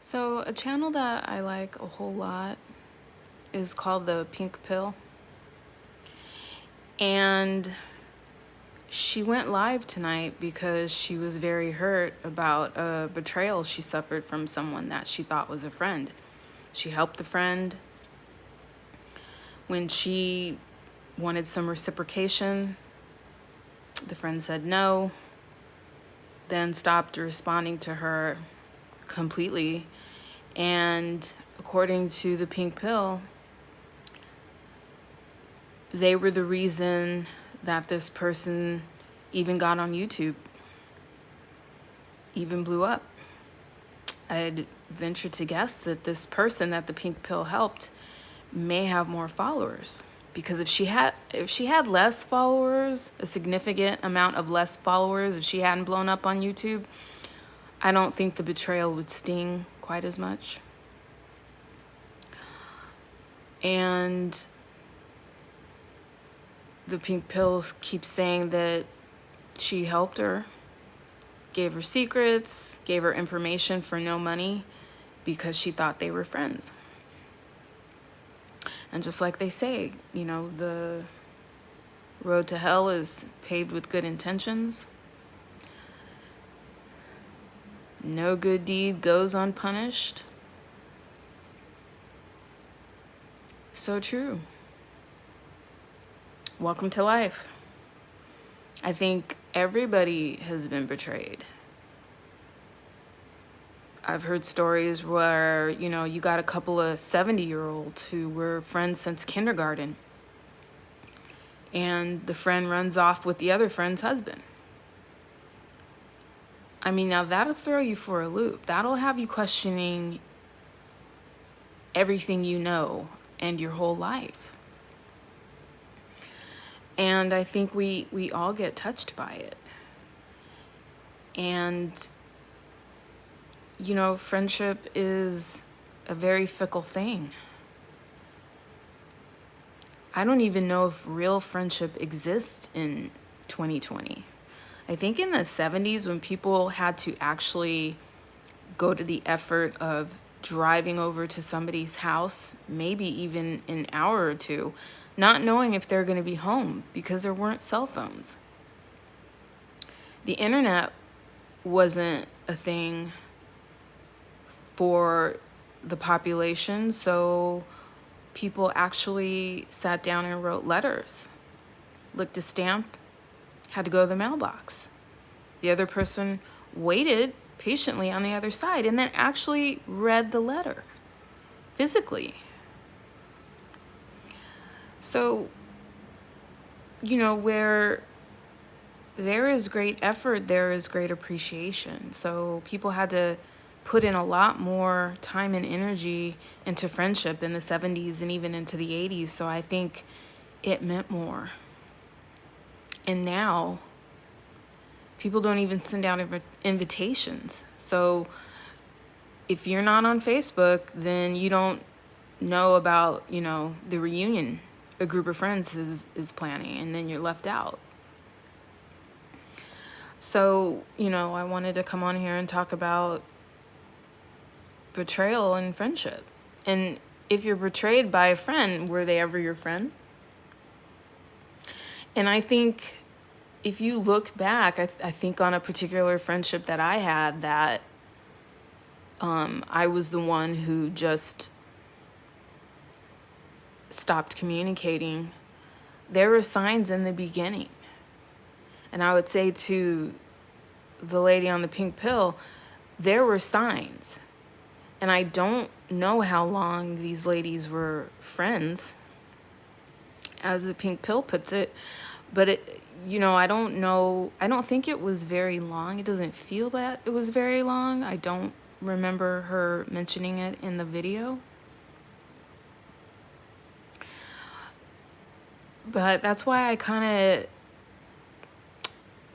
So a channel that I like a whole lot is called The Pink Pill. And she went live tonight because she was very hurt about a betrayal she suffered from someone that she thought was a friend. She helped the friend when she wanted some reciprocation. The friend said no, then stopped responding to her completely. And according to The Pink Pill, they were the reason that this person even got on YouTube, even blew up. I'd venture to guess that this person that the Pink Pill helped may have more followers, because if she had less followers, a significant amount of less followers, if she hadn't blown up on YouTube, I don't think the betrayal would sting quite as much. And the Pink Pill keeps saying that she helped her, gave her secrets, gave her information for no money because she thought they were friends. And just like they say, the road to hell is paved with good intentions. No good deed goes unpunished. So true. Welcome to life. I think everybody has been betrayed. I've heard stories where, you got a couple of 70-year-olds who were friends since kindergarten, and the friend runs off with the other friend's husband. I mean, now that'll throw you for a loop. That'll have you questioning everything you know and your whole life. And I think we all get touched by it. And friendship is a very fickle thing. I don't even know if real friendship exists in 2020. I think in the 70s, when people had to actually go to the effort of driving over to somebody's house, maybe even an hour or two, not knowing if they're going to be home because there weren't cell phones. The internet wasn't a thing for the population, so people actually sat down and wrote letters, licked a stamp, had to go to the mailbox. The other person waited patiently on the other side and then actually read the letter physically. So, where there is great effort, there is great appreciation. So people had to put in a lot more time and energy into friendship in the 70s and even into the 80s. So I think it meant more. And now people don't even send out invitations. So if you're not on Facebook, then you don't know about, the reunion a group of friends is planning, and then you're left out. So, I wanted to come on here and talk about betrayal and friendship. And if you're betrayed by a friend, were they ever your friend? And I think if you look back, I think on a particular friendship that I had, that I was the one who just stopped communicating. There were signs in the beginning. And I would say to the lady on the Pink Pill, there were signs. And I don't know how long these ladies were friends, as the Pink Pill puts it, but I don't know. I don't think it was very long. It doesn't feel that it was very long. I don't remember her mentioning it in the video. But that's why I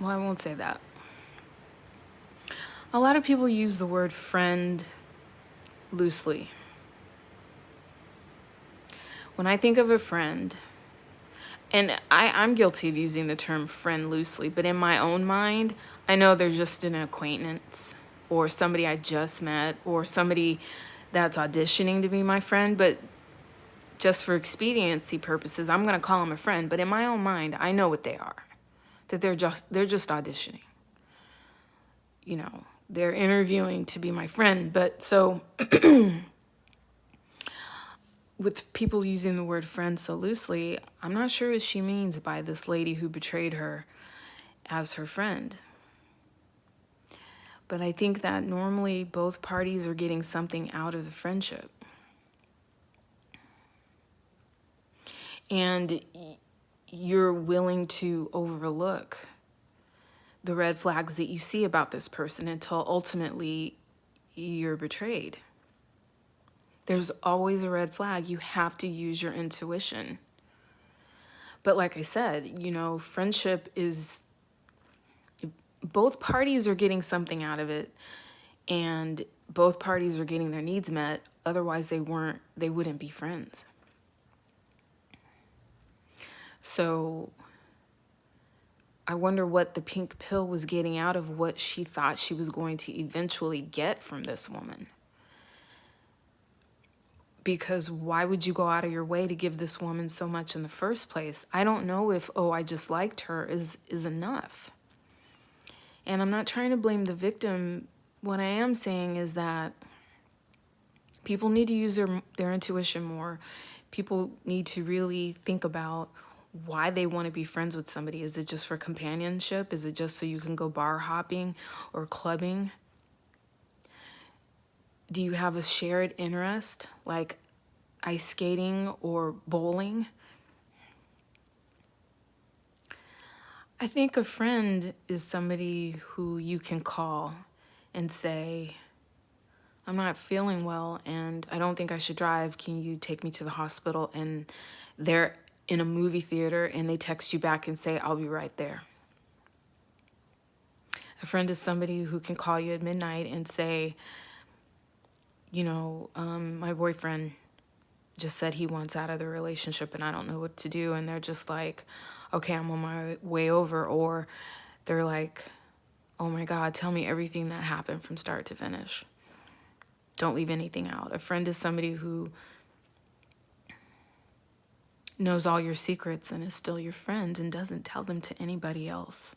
I won't say that. A lot of people use the word friend loosely. When I think of a friend, and I'm guilty of using the term friend loosely, but in my own mind, I know they're just an acquaintance. or somebody I just met, or somebody that's auditioning to be my friend. But just for expediency purposes, I'm going to call them a friend. But in my own mind, I know what they are, that they're just auditioning. You know, they're interviewing to be my friend. But so with people using the word friend so loosely, I'm not sure what she means by this lady who betrayed her as her friend. But I think that normally both parties are getting something out of the friendship. And you're willing to overlook the red flags that you see about this person until ultimately you're betrayed. There's always a red flag. You have to use your intuition. But like I said, you know, friendship is, both parties are getting something out of it, and both parties are getting their needs met. Otherwise they wouldn't be friends. So I wonder what the pink pill was getting out of what she thought she was going to eventually get from this woman. Because why would you go out of your way to give this woman so much in the first place? I don't know if, oh, I just liked her is enough. And I'm not trying to blame the victim. What I am saying is that people need to use their intuition more. People need to really think about why they want to be friends with somebody. Is it just for companionship? Is it just so you can go bar hopping or clubbing? Do you have a shared interest like ice skating or bowling? I think a friend is somebody who you can call and say, I'm not feeling well and I don't think I should drive. Can you take me to the hospital? And they're in a movie theater and they text you back and say, I'll be right there. A friend is somebody who can call you at midnight and say, you know, my boyfriend just said he wants out of the relationship and I don't know what to do. And they're just like, okay, I'm on my way over. Or they're like, oh my God, tell me everything that happened from start to finish. Don't leave anything out. A friend is somebody who knows all your secrets and is still your friend and doesn't tell them to anybody else.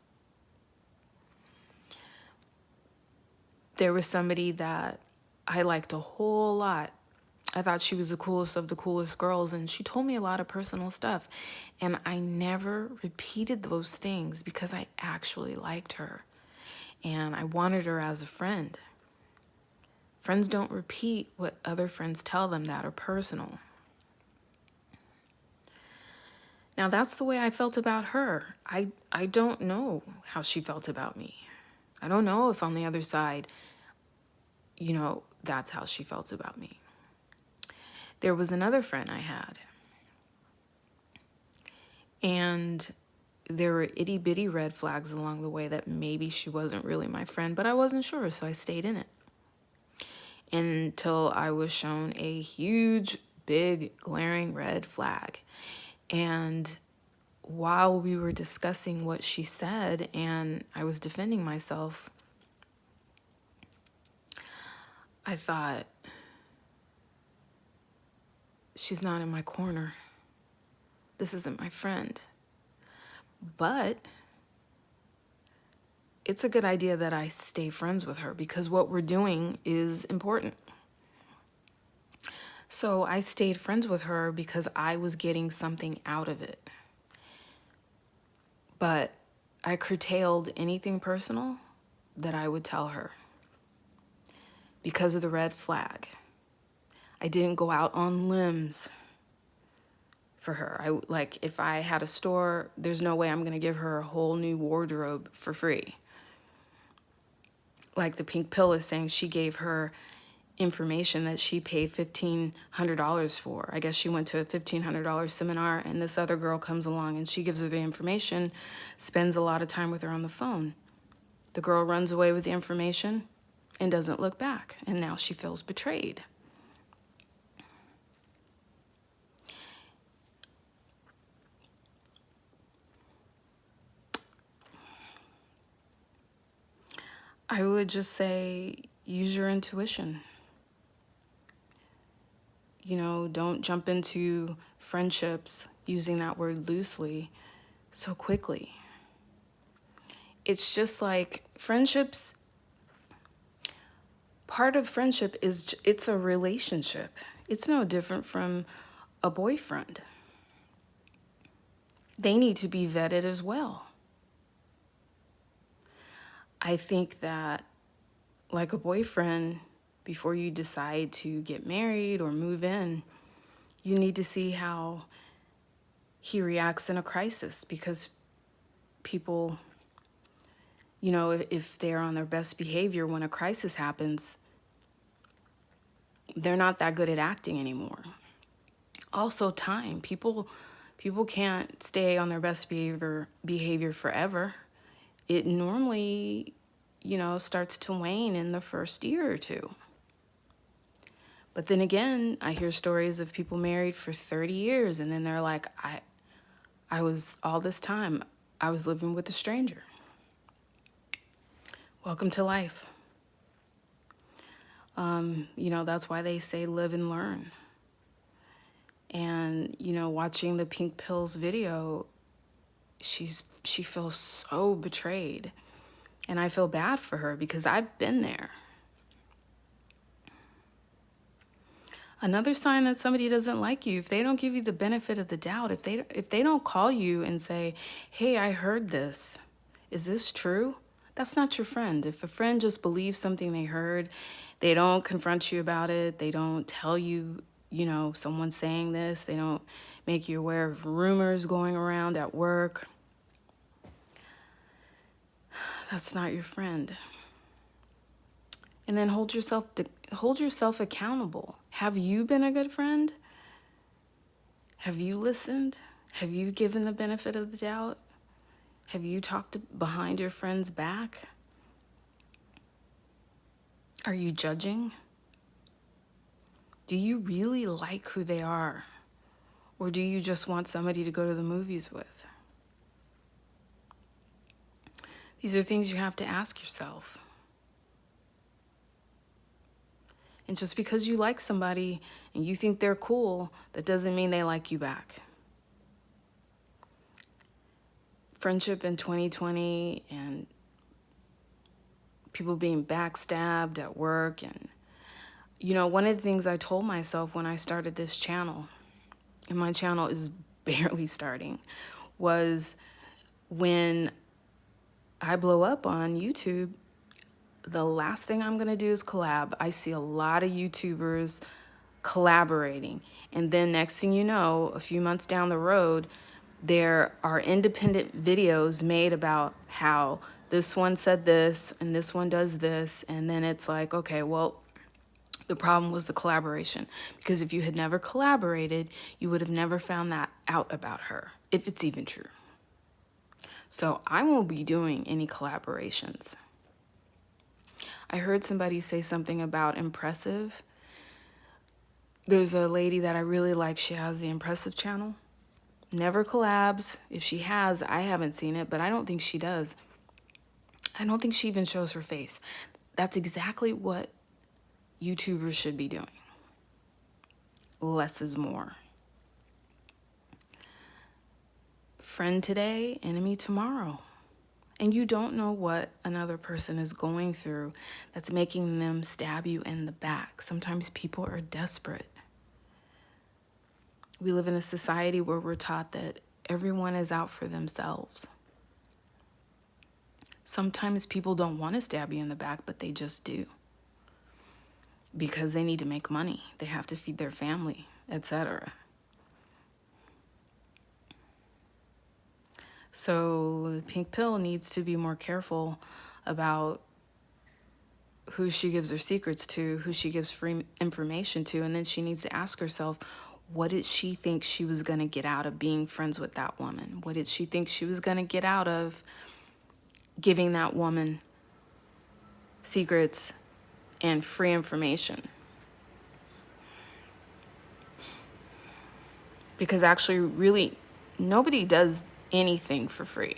There was somebody that I liked a whole lot. I thought she was the coolest of the coolest girls, and she told me a lot of personal stuff. And I never repeated those things because I actually liked her. And I wanted her as a friend. Friends don't repeat what other friends tell them that are personal. Now, that's the way I felt about her. I don't know how she felt about me. I don't know if on the other side, you know, that's how she felt about me. There was another friend I had, and there were itty bitty red flags along the way that maybe she wasn't really my friend, but I wasn't sure, so I stayed in it. Until I was shown a huge, big, glaring red flag. And while we were discussing what she said and I was defending myself, I thought, she's not in my corner. This isn't my friend. But it's a good idea that I stay friends with her because what we're doing is important. So I stayed friends with her because I was getting something out of it. But I curtailed anything personal that I would tell her because of the red flag. I didn't go out on limbs for her. Like if I had a store, there's no way I'm going to give her a whole new wardrobe for free. Like the pink pill is saying, she gave her information that she paid $1,500 for. I guess she went to a $1,500 seminar and this other girl comes along and she gives her the information, spends a lot of time with her on the phone. The girl runs away with the information and doesn't look back, and now she feels betrayed. I would just say use your intuition. Don't jump into friendships using that word loosely so quickly. It's just like friendships, part of friendship is it's a relationship. It's no different from a boyfriend. They need to be vetted as well. I think that, like a boyfriend, before you decide to get married or move in, you need to see how he reacts in a crisis, because people, if they're on their best behavior when a crisis happens, they're not that good at acting anymore. Also, time. People can't stay on their best behavior forever. It normally, starts to wane in the first year or two. But then again, I hear stories of people married for 30 years and then they're like, I was all this time, I was living with a stranger. Welcome to life. That's why they say live and learn. And, watching the Pink Pills video, she feels so betrayed. And I feel bad for her because I've been there. Another sign that somebody doesn't like you, if they don't give you the benefit of the doubt, if they don't call you and say, hey, I heard this, is this true? That's not your friend. If a friend just believes something they heard, they don't confront you about it, they don't tell you, someone's saying this, they don't make you aware of rumors going around at work, that's not your friend. And then hold yourself accountable. Have you been a good friend? Have you listened? Have you given the benefit of the doubt? Have you talked behind your friend's back? Are you judging? Do you really like who they are? Or do you just want somebody to go to the movies with? These are things you have to ask yourself. And just because you like somebody and you think they're cool, that doesn't mean they like you back. Friendship in 2020 and people being backstabbed at work. And, one of the things I told myself when I started this channel, and my channel is barely starting, was when I blow up on YouTube, the last thing I'm going to do is collab. I see a lot of YouTubers collaborating. And then next thing you know, a few months down the road, there are independent videos made about how this one said this and this one does this. And then it's like, okay, well, the problem was the collaboration. Because if you had never collaborated, you would have never found that out about her, if it's even true. So I won't be doing any collaborations. I heard somebody say something about impressive. There's a lady that I really like. She has the Impressive channel. Never collabs. If she has, I haven't seen it, but I don't think she does. I don't think she even shows her face. That's exactly what YouTubers should be doing. Less is more. Friend today, enemy tomorrow. And you don't know what another person is going through that's making them stab you in the back. Sometimes people are desperate. We live in a society where we're taught that everyone is out for themselves. Sometimes people don't want to stab you in the back, but they just do. Because they need to make money. They have to feed their family, etc. So the pink pill needs to be more careful about who she gives her secrets to, who she gives free information to, and then she needs to ask herself, what did she think she was going to get out of being friends with that woman? What did she think she was going to get out of giving that woman secrets and free information? Because actually, really, nobody does anything for free.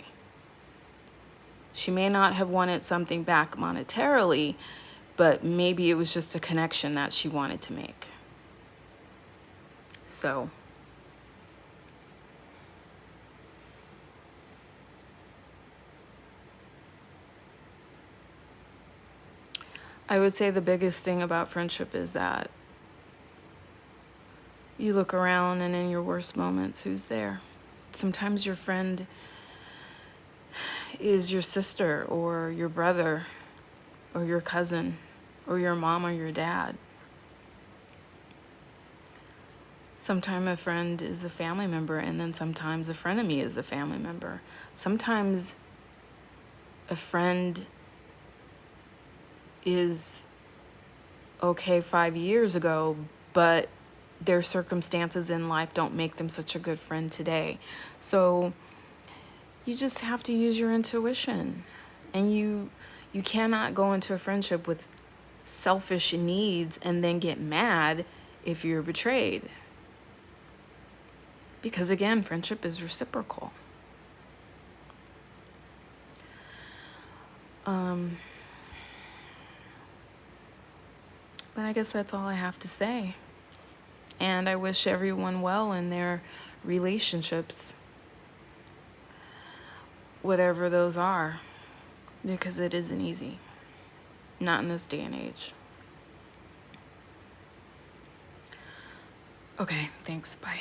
She may not have wanted something back monetarily, but maybe it was just a connection that she wanted to make. So I would say the biggest thing about friendship is that you look around and in your worst moments, who's there? Sometimes your friend is your sister or your brother or your cousin or your mom or your dad. Sometimes a friend is a family member, and then sometimes a frenemy is a family member. Sometimes a friend is okay 5 years ago, but their circumstances in life don't make them such a good friend today. So you just have to use your intuition. And you cannot go into a friendship with selfish needs and then get mad if you're betrayed. Because again, friendship is reciprocal. But I guess that's all I have to say. And I wish everyone well in their relationships, whatever those are, because it isn't easy. Not in this day and age. Okay, thanks. Bye.